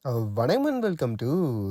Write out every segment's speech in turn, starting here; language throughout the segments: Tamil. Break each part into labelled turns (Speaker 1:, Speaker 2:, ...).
Speaker 1: வணக்கம் and welcome to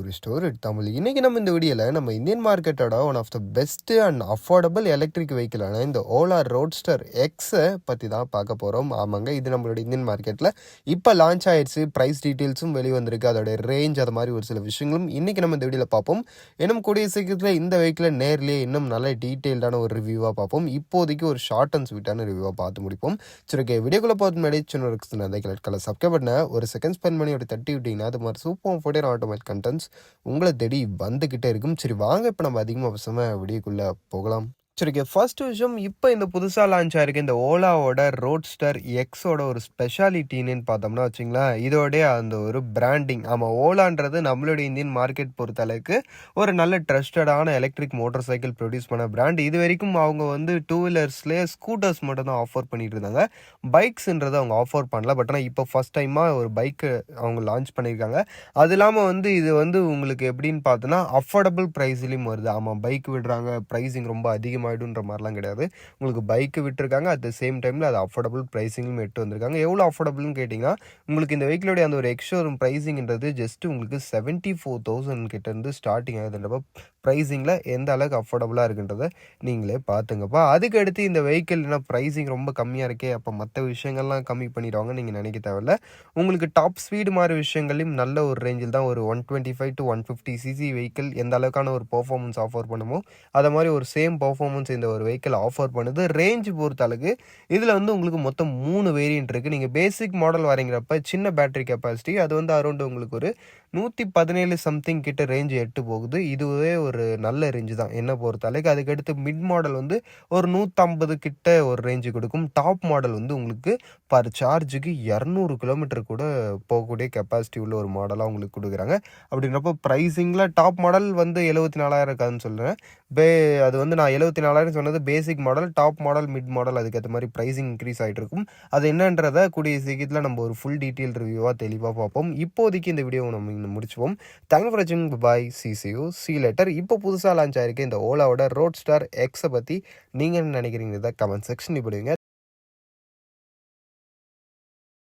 Speaker 1: restore it Tamil. இன்றைக்கி நம்ம இந்த வீடியோவில் நம்ம இந்தியன் மார்க்கெட்டோட one of the best and affordable electric வெஹிக்கிளான இந்த ஓலா ரோட்ஸ்டர் எக்ஸை பற்றி தான் பார்க்க போகிறோம். ஆமாங்க, இது நம்மளோட இந்தியன் மார்க்கெட்டில் இப்போ லான்ச் ஆயிடுச்சு. ப்ரைஸ் டீட்டெயில்ஸும் வெளியே வந்திருக்கு, அதோட ரேஞ்ச் அது மாதிரி ஒரு சில விஷயங்களும் இன்றைக்கி நம்ம இந்த வீடியோவில் பார்ப்போம். இன்னும் கூடிய சீக்கிரத்தில் இந்த வெஹிக்கிளை நேர்லேயே இன்னும் நல்ல டீட்டெயில்டான ஒரு ரிவ்யூவாக பார்ப்போம். இப்போதைக்கு ஒரு ஷார்ட் அண்ட் ஸ்வீட்டான ரிவ்யூவாக பார்த்து முடிப்போம். சரி, ஓகே, வீடியோக்குள்ளே பார்த்து முன்னாடி சின்ன ஒரு அந்த கலர் சப்ஸ்கிரைப் பண்ண ஒரு செகண்ட் ஸ்பெண்ட் பண்ணி ஒரு தட்டி விட்டிங்கன்னா அது மாதிரி சூப்பர் ஃபோட்டோ ஆட்டோமேட் கண்டென்ட்ஸ் உங்களை தேடி வந்துக்கிட்டே இருக்கும். சரி, வாங்க இப்போ நம்ம அதிகமாக பேசாமல் வீடியோக்குள்ளே போகலாம். சரி, ஓகே, ஃபர்ஸ்ட் விஷயம், இப்போ இந்த புதுசாக லான்ச் ஆயிருக்கு இந்த ஓலாவோட ரோட்ஸ்டர் எக்ஸோட ஒரு ஸ்பெஷாலிட்டின்னு பார்த்தோம்னா வச்சுங்களேன், இதோடைய அந்த ஒரு பிராண்டிங். ஆமாம், ஓலான்றது நம்மளுடைய இந்தியன் மார்க்கெட் பொறுத்தளவுக்கு ஒரு நல்ல ட்ரஸ்டடான எலக்ட்ரிக் மோட்டார் சைக்கிள் ப்ரொடியூஸ் பண்ண பிராண்ட். இது வரைக்கும் அவங்க வந்து டூ வீலர்ஸ்லேயே ஸ்கூட்டர்ஸ் மட்டும் தான் ஆஃபர் பண்ணிட்டு இருந்தாங்க, பைக்ஸ்ன்றதை அவங்க ஆஃபர் பண்ணல. பட் ஆனால் இப்போ ஃபஸ்ட் டைமாக ஒரு பைக்கு அவங்க லான்ச் பண்ணியிருக்காங்க. அது இல்லாமல் வந்து இது வந்து உங்களுக்கு எப்படின்னு பார்த்தோன்னா அஃபோர்டபுள் ப்ரைஸ்லேயும் வருது. ஆமாம், பைக் விடுறாங்க, ப்ரைஸிங் ரொம்ப அதிகமாகிடுன்ற மாதிரிலாம் கிடையாது. உங்களுக்கு பைக்கு விட்டுருக்காங்க, அட் த சேம் டைமில் அது அஃபோர்டபுள் ப்ரைஸிங்கும் எட்டு வந்திருக்காங்க. எவ்வளோ அஃபோர்டபுள்னு கேட்டிங்கன்னா, உங்களுக்கு இந்த வெஹிக்கிளோடைய அந்த ஒரு எக்ஸ்ஷோரூம் ப்ரைஸிங்கிறது ஜஸ்ட்டு உங்களுக்கு 74,000 கிட்டேருந்து ஸ்டார்டிங் ஆகுதுன்றப்ப ப்ரைஸிங்கில் எந்த அளவுக்கு அஃபோர்டபுளாக இருக்குன்றதை நீங்களே பார்த்துங்கப்பா. அதுக்கு அடுத்து இந்த வெஹிக்கிள் என்ன ப்ரைஸிங் ரொம்ப கம்மியாக இருக்கே, அப்போ மற்ற விஷயங்கள்லாம் கம்மி பண்ணிடுவாங்க நீங்கள் நினைக்க தேவையில்ல. உங்களுக்கு டாப் ஸ்பீடு மாதிரி விஷயங்களையும் நல்ல ஒரு ரேஞ்சில் தான் ஒரு 125 to 150 சிசி வெஹிக்கிள் எந்த அளவுக்கான ஒரு பர்ஃபார்மன்ஸ் ஆஃபர் பண்ணுமோ அதை மாதிரி ஒரு சேம் பர்ஃபார்மன்ஸ் இந்த ஒரு வெஹிக்கிள் ஆஃபர் பண்ணுது. ரேஞ்ச் பொறுத்த அளவுக்கு இதில் வந்து உங்களுக்கு மொத்தம் 3 வேரியன்ட் இருக்குது. நீங்கள் பேசிக் மாடல் வரீங்கிறப்ப சின்ன பேட்டரி கெப்பாசிட்டி அது வந்து அரௌண்ட் உங்களுக்கு ஒரு 117 சம்திங் கிட்ட ரேஞ்சு எட்டு போகுது. இதுவே ஒரு நல்ல ரேஞ்சு தான் என்னை பொறுத்த அளவுக்கு. அதுக்கடுத்து மிட் மாடல் வந்து ஒரு 150 கிட்ட ஒரு ரேஞ்சு கொடுக்கும். டாப் மாடல் வந்து உங்களுக்கு பர் சார்ஜுக்கு 200 கிலோமீட்டர் கூட போகக்கூடிய கெப்பாசிட்டி உள்ள ஒரு மாடலாக உங்களுக்கு கொடுக்குறாங்க. அப்படின்றப்போ ப்ரைஸிங்கில் டாப் மாடல் வந்து 74,000 இருக்காதுன்னு சொல்கிறேன். அது வந்து நான் 74,000 சொன்னது basic model. Top model, mid model அதுக்கேற்ற மாதிரி ப்ரைஸிங் இன்க்ரீஸ் ஆகிட்டு இருக்கும். அது என்னன்றதை கூடிய சீக்கிரத்தில் நம்ம ஒரு ஃபுல் டீட்டெயில் ரிவ்யூவாக தெளிவாக பார்ப்போம். இப்போதைக்கு இந்த வீடியோ நம்ம முடிச்சுப்போம். தேங்க்ஸ் ஃபார் வாட்சிங். பாய், சி லேட்டர். இப்போ புதுசாக லான்ச் ஆயிருக்கு இந்த ஓலாவோட ரோட்ஸ்டர் எக்ஸை பற்றி நீங்கள் என்ன நினைக்கிறீங்க? Comment section இப்படிங்க.